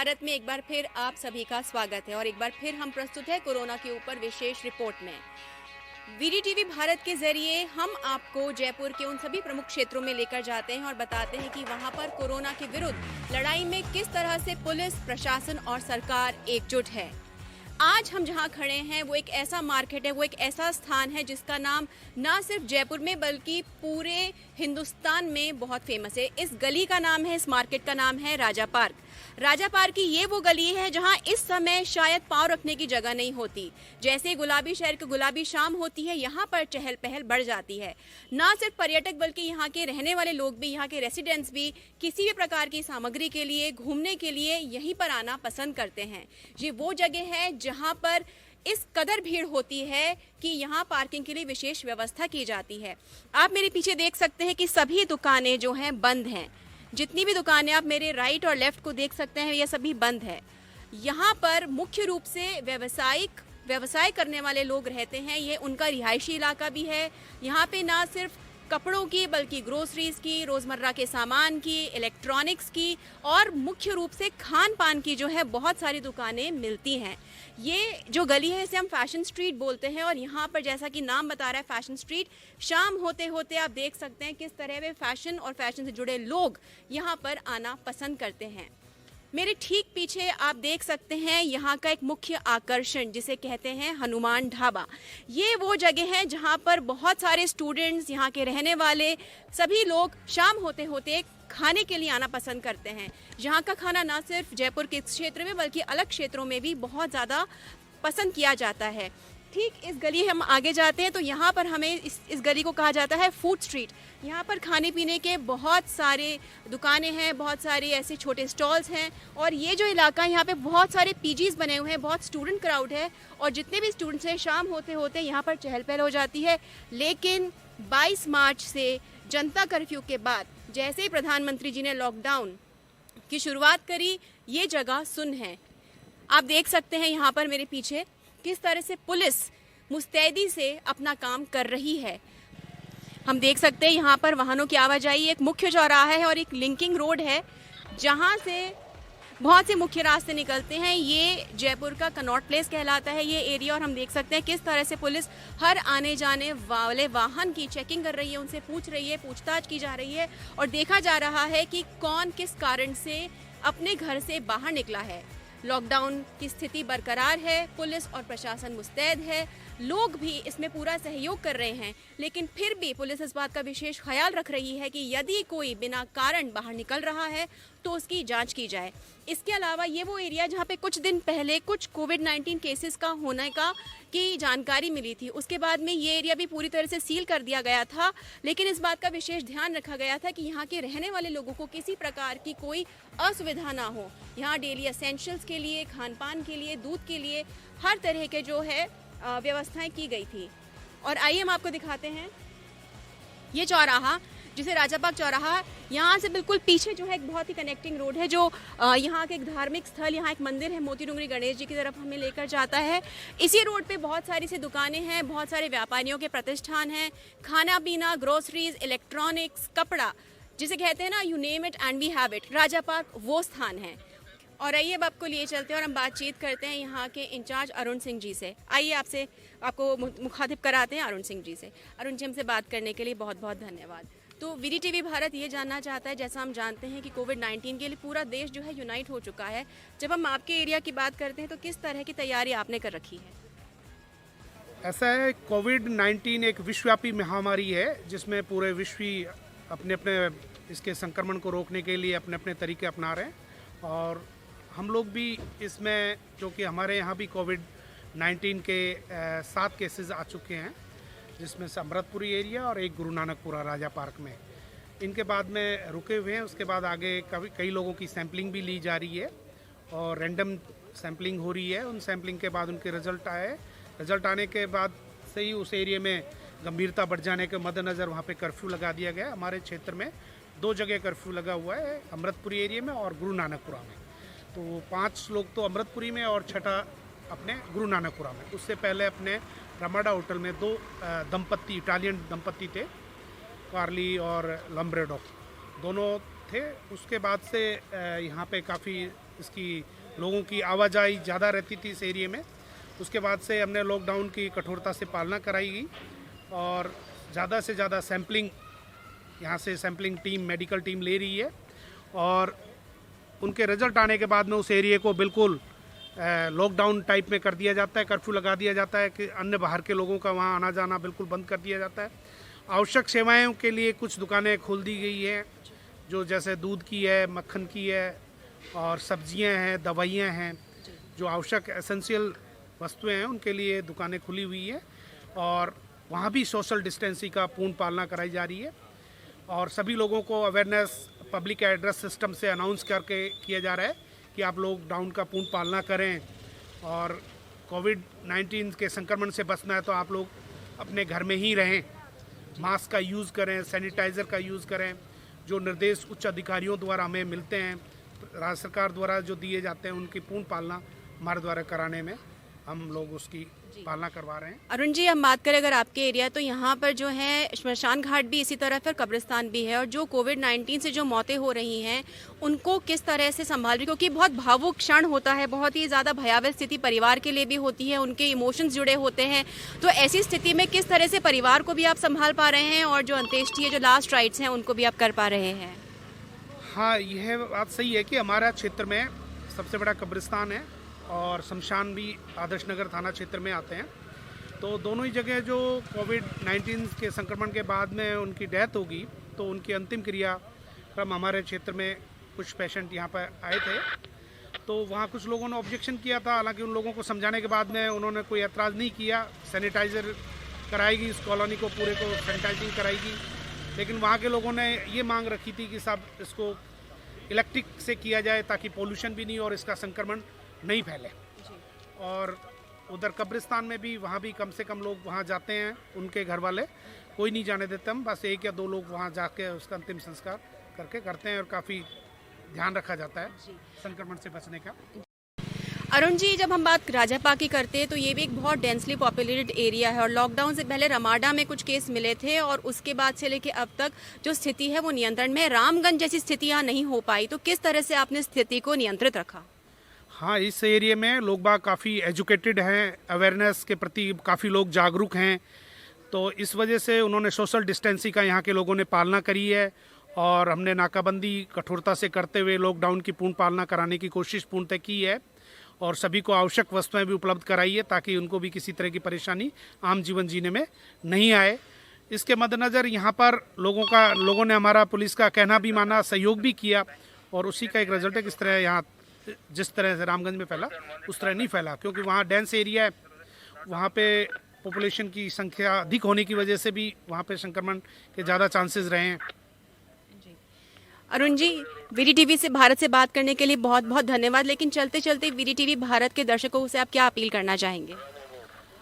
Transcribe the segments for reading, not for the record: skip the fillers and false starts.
भारत में एक बार फिर आप सभी का स्वागत है और एक बार फिर हम प्रस्तुत है कोरोना के ऊपर विशेष रिपोर्ट में। वीडीटीवी भारत के जरिए हम आपको जयपुर के उन सभी प्रमुख क्षेत्रों में लेकर जाते हैं और बताते हैं कि वहां पर कोरोना के विरुद्ध लड़ाई में किस तरह से पुलिस, प्रशासन और सरकार एकजुट है। आज हम जहां खड़े हैं वो एक ऐसा मार्केट है, वो एक ऐसा स्थान है जिसका नाम ना सिर्फ जयपुर में बल्कि पूरे हिंदुस्तान में बहुत फेमस है। इस गली का नाम है, इस मार्केट का नाम है राजा पार्क। राजा पार्क की ये वो गली है जहां इस समय शायद पांव रखने की जगह नहीं होती। जैसे गुलाबी शहर की गुलाबी शाम होती है, यहाँ पर चहल पहल बढ़ जाती है। ना सिर्फ पर्यटक बल्कि यहाँ के रहने वाले लोग भी, यहाँ के रेसिडेंट्स भी किसी भी प्रकार की सामग्री के लिए, घूमने के लिए यहीं पर आना पसंद करते हैं। ये वो जगह है जहाँ पर इस कदर भीड़ होती है कि यहाँ पार्किंग के लिए विशेष व्यवस्था की जाती है। आप मेरे पीछे देख सकते हैं कि सभी दुकानें जो हैं बंद हैं। जितनी भी दुकानें आप मेरे राइट और लेफ्ट को देख सकते हैं ये सभी बंद है। यहाँ पर मुख्य रूप से व्यवसाय करने वाले लोग रहते हैं। ये उनका रिहायशी इलाका भी है। यहाँ पे ना सिर्फ कपड़ों की बल्कि ग्रोसरीज की, रोज़मर्रा के सामान की, इलेक्ट्रॉनिक्स की और मुख्य रूप से खान पान की जो है बहुत सारी दुकानें मिलती हैं। ये जो गली है इसे हम फैशन स्ट्रीट बोलते हैं और यहाँ पर जैसा कि नाम बता रहा है फैशन स्ट्रीट, शाम होते होते आप देख सकते हैं किस तरह वे फैशन और फैशन से जुड़े लोग यहाँ पर आना पसंद करते हैं। मेरे ठीक पीछे आप देख सकते हैं यहाँ का एक मुख्य आकर्षण जिसे कहते हैं हनुमान ढाबा। ये वो जगह है जहाँ पर बहुत सारे स्टूडेंट्स, यहाँ के रहने वाले सभी लोग शाम होते होते खाने के लिए आना पसंद करते हैं। यहाँ का खाना ना सिर्फ जयपुर के क्षेत्र में बल्कि अलग क्षेत्रों में भी बहुत ज़्यादा पसंद किया जाता है। ठीक इस गली हम आगे जाते हैं तो यहाँ पर हमें इस गली को कहा जाता है फूड स्ट्रीट। यहाँ पर खाने पीने के बहुत सारे दुकानें हैं, बहुत सारे ऐसे छोटे स्टॉल्स हैं और ये जो इलाका है यहाँ पे बहुत सारे पीजीज बने हुए हैं, बहुत स्टूडेंट क्राउड है और जितने भी स्टूडेंट्स हैं शाम होते होते यहाँ पर चहल पहल हो जाती है। लेकिन 22 मार्च से जनता कर्फ्यू के बाद जैसे ही प्रधानमंत्री जी ने लॉकडाउन की शुरुआत करी, ये जगह सुन्न है। आप देख सकते हैं यहाँ पर मेरे पीछे किस तरह से पुलिस मुस्तैदी से अपना काम कर रही है। हम देख सकते हैं यहाँ पर वाहनों की आवाजाही, एक मुख्य चौराहा है और एक लिंकिंग रोड है जहाँ से बहुत से मुख्य रास्ते निकलते हैं। ये जयपुर का कनॉट प्लेस कहलाता है ये एरिया और हम देख सकते हैं किस तरह से पुलिस हर आने जाने वाले वाहन की चेकिंग कर रही है, उनसे पूछ रही है, पूछताछ की जा रही है और देखा जा रहा है कि कौन किस कारण से अपने घर से बाहर निकला है। लॉकडाउन की स्थिति बरकरार है, पुलिस और प्रशासन मुस्तैद है, लोग भी इसमें पूरा सहयोग कर रहे हैं, लेकिन फिर भी पुलिस इस बात का विशेष ख्याल रख रही है कि यदि कोई बिना कारण बाहर निकल रहा है तो उसकी जांच की जाए। इसके अलावा ये वो एरिया जहाँ पे कुछ दिन पहले कुछ कोविड-19 केसेस का होने की जानकारी मिली थी, उसके बाद में ये एरिया भी पूरी तरह से सील कर दिया गया था। लेकिन इस बात का विशेष ध्यान रखा गया था कि यहाँ के रहने वाले लोगों को किसी प्रकार की कोई असुविधा ना हो। यहाँ डेली एसेंशियल्स के लिए, खान पान के लिए, दूध के लिए हर तरह के जो है व्यवस्थाएं की गई थी। और आइए हम आपको दिखाते हैं ये चौराहा जिसे राजा पार्क चौराहा, यहाँ से बिल्कुल पीछे जो है एक बहुत ही कनेक्टिंग रोड है जो यहाँ के एक धार्मिक स्थल, यहाँ एक मंदिर है मोती डूंगरी गणेश जी की तरफ हमें लेकर जाता है। इसी रोड पे बहुत सारी सी दुकानें हैं, बहुत सारे व्यापारियों के प्रतिष्ठान हैं, खाना पीना, ग्रोसरीज, इलेक्ट्रॉनिक्स, कपड़ा, जिसे कहते हैं ना you name it and we have it, Raja Park वो स्थान है। और आइए अब आपको लिए चलते हैं और हम बातचीत करते हैं यहाँ के इंचार्ज अरुण सिंह जी से। आइए आपको मुखातिब कराते हैं अरुण सिंह जी से। अरुण जी, हमसे बात करने के लिए बहुत बहुत धन्यवाद। तो वीडीटीवी भारत ये जानना चाहता है, जैसा हम जानते हैं कि कोविड-19 के लिए पूरा देश जो है यूनाइट हो चुका है, जब हम आपके एरिया की बात करते हैं तो किस तरह की तैयारी आपने कर रखी है? ऐसा है, कोविड-19 एक विश्वव्यापी महामारी है जिसमें पूरे विश्व ही अपने अपने इसके संक्रमण को रोकने के लिए अपने अपने तरीके अपना रहे हैं और हम लोग भी इसमें, जो कि हमारे यहाँ भी कोविड-19 के 7 केसेस आ चुके हैं, जिसमें से अमृतपुरी एरिया और एक गुरु नानकपुरा राजा पार्क में, इनके बाद में रुके हुए हैं। उसके बाद आगे कई लोगों की सैंपलिंग भी ली जा रही है और रैंडम सैंपलिंग हो रही है। उन सैंपलिंग के बाद उनके रिजल्ट आने के बाद से ही उस एरिया में गंभीरता बढ़ जाने के मद्देनज़र वहाँ पे कर्फ्यू लगा दिया गया। हमारे क्षेत्र में 2 जगह कर्फ्यू लगा हुआ है, अमृतपुरी एरिया में और गुरु नानकपुरा में। तो 5 लोग तो अमृतपुरी में और 6ठा अपने गुरु नानकपुरा में। उससे पहले अपने रमाडा होटल में 2 दंपत्ति, इटालियन दंपत्ति थे, कार्ली और लम्ब्रेडो दोनों थे। उसके बाद से यहाँ पे काफ़ी इसकी लोगों की आवाजाही ज़्यादा रहती थी इस एरिया में। उसके बाद से हमने लॉकडाउन की कठोरता से पालना कराई गई और ज़्यादा से ज़्यादा सैम्पलिंग यहाँ से सैम्पलिंग टीम, मेडिकल टीम ले रही है और उनके रिजल्ट आने के बाद में उस एरिया को बिल्कुल लॉकडाउन टाइप में कर दिया जाता है, कर्फ्यू लगा दिया जाता है कि अन्य बाहर के लोगों का वहाँ आना जाना बिल्कुल बंद कर दिया जाता है। आवश्यक सेवाओं के लिए कुछ दुकानें खोल दी गई हैं, जो जैसे दूध की है, मक्खन की है और सब्जियां हैं, दवाइयां हैं, जो आवश्यक एसेंशियल वस्तुएं हैं उनके लिए दुकानें खुली हुई है और वहाँ भी सोशल डिस्टेंसिंग का पूर्ण पालना कराई जा रही है और सभी लोगों को अवेयरनेस पब्लिक एड्रेस सिस्टम से अनाउंस करके किया जा रहा है कि आप लॉकडाउन का पूर्ण पालना करें और कोविड-19 के संक्रमण से बचना है तो आप लोग अपने घर में ही रहें, मास्क का यूज़ करें, सैनिटाइज़र का यूज़ करें। जो निर्देश उच्च अधिकारियों द्वारा हमें मिलते हैं, राज्य सरकार द्वारा जो दिए जाते हैं, उनकी पूर्ण पालना हमारे द्वारा कराने में हम लोग उसकी पालना करवा रहे हैं। अरुण जी, हम बात करें अगर आपके एरिया तो यहाँ पर जो है श्मशान घाट भी इसी तरह फिर कब्रिस्तान भी है और जो कोविड-19 से जो मौतें हो रही हैं उनको किस तरह से संभाल रही, क्योंकि बहुत भावुक क्षण होता है, बहुत ही ज़्यादा भयावह स्थिति परिवार के लिए भी होती है, उनके इमोशंस जुड़े होते हैं, तो ऐसी स्थिति में किस तरह से परिवार को भी आप संभाल पा रहे हैं और जो अंत्येष्टि जो लास्ट राइट्स हैं उनको भी आप कर पा रहे हैं? हाँ, यह बात सही है कि हमारा क्षेत्र में सबसे बड़ा कब्रिस्तान है और शमशान भी आदर्श नगर थाना क्षेत्र में आते हैं। तो दोनों ही जगह जो कोविड-19 के संक्रमण के बाद में उनकी डेथ होगी तो उनकी अंतिम क्रियाक्रम हमारे क्षेत्र में कुछ पेशेंट यहाँ पर आए थे, तो वहाँ कुछ लोगों ने ऑब्जेक्शन किया था। हालांकि उन लोगों को समझाने के बाद में उन्होंने कोई एतराज़ नहीं किया। सैनिटाइज़र कराएगी, इस कॉलोनी को पूरे को सैनिटाइजिंग कराएगी, लेकिन वहाँ के लोगों ने ये मांग रखी थी कि साहब इसको इलेक्ट्रिक से किया जाए ताकि पोल्यूशन भी नहीं और इसका संक्रमण नहीं फैले। और उधर कब्रिस्तान में भी वहाँ भी कम से कम लोग वहाँ जाते हैं, उनके घर वाले, कोई नहीं जाने देते, हम बस 1 या 2 लोग वहाँ जाके उसका अंतिम संस्कार करके करते हैं और काफ़ी ध्यान रखा जाता है संक्रमण से बचने का। अरुण जी, जब हम बात राजापा की करते हैं तो ये भी एक बहुत डेंसली पॉपुलेटेड एरिया है और लॉकडाउन से पहले रमाडा में कुछ केस मिले थे और उसके बाद से लेके अब तक जो स्थिति है वो नियंत्रण में। रामगंज जैसी स्थिति यहाँ नहीं हो पाई, तो किस तरह से आपने स्थिति को नियंत्रित रखा? हाँ, इस एरिया में लोग बाग काफ़ी एजुकेटेड हैं, अवेयरनेस के प्रति काफ़ी लोग जागरूक हैं, तो इस वजह से उन्होंने सोशल डिस्टेंसिंग का यहाँ के लोगों ने पालना करी है और हमने नाकाबंदी कठोरता से करते हुए लॉकडाउन की पूर्ण पालना कराने की कोशिश पूर्णतः की है और सभी को आवश्यक वस्तुएं भी उपलब्ध कराई है ताकि उनको भी किसी तरह की परेशानी आम जीवन जीने में नहीं आए। इसके मद्देनज़र यहाँ पर लोगों ने हमारा पुलिस का कहना भी माना, सहयोग भी किया और उसी का एक रिजल्ट है कि इस तरह यहाँ जिस तरह से रामगंज में फैला उस तरह नहीं फैला, क्योंकि वहाँ डेंस एरिया है, वहाँ पे पॉपुलेशन की संख्या अधिक होने की वजह से भी वहाँ पे संक्रमण के ज़्यादा चांसेस रहे हैं। अरुण जी, वीडीटीवी से भारत से बात करने के लिए बहुत बहुत धन्यवाद। लेकिन चलते चलते वीडीटीवी भारत के दर्शकों से आप क्या अपील करना चाहेंगे?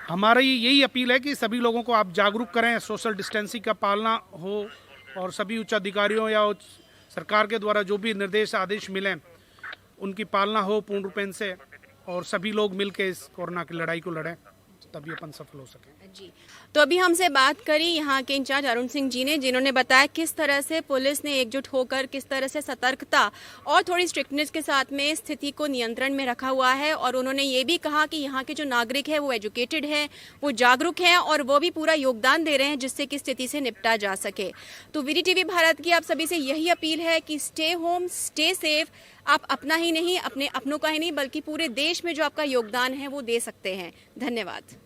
हमारी यही अपील है कि सभी लोगों को आप जागरूक करें, सोशल डिस्टेंसिंग का पालना हो और सभी उच्च अधिकारियों या सरकार के द्वारा जो भी निर्देश आदेश मिलें उनकी पालना हो पूर्ण रूपेण से और सभी लोग मिलकर इस कोरोना की लड़ाई को लड़ें, तभी अपन सफल हो सके। जी, तो अभी हमसे बात करी यहाँ के इंचार्ज अरुण सिंह जी ने, जिन्होंने बताया किस तरह से पुलिस ने एकजुट होकर किस तरह से सतर्कता और थोड़ी स्ट्रिक्टनेस के साथ में स्थिति को नियंत्रण में रखा हुआ है। और उन्होंने ये भी कहा कि यहाँ के जो नागरिक है वो एजुकेटेड है, वो जागरूक हैं और वो भी पूरा योगदान दे रहे हैं जिससे कि स्थिति से निपटा जा सके। तो वीडीटीवी भारत की आप सभी से यही अपील है कि स्टे होम, स्टे सेफ। आप अपना ही नहीं, अपने अपनों का ही नहीं बल्कि पूरे देश में जो आपका योगदान है वो दे सकते हैं। धन्यवाद।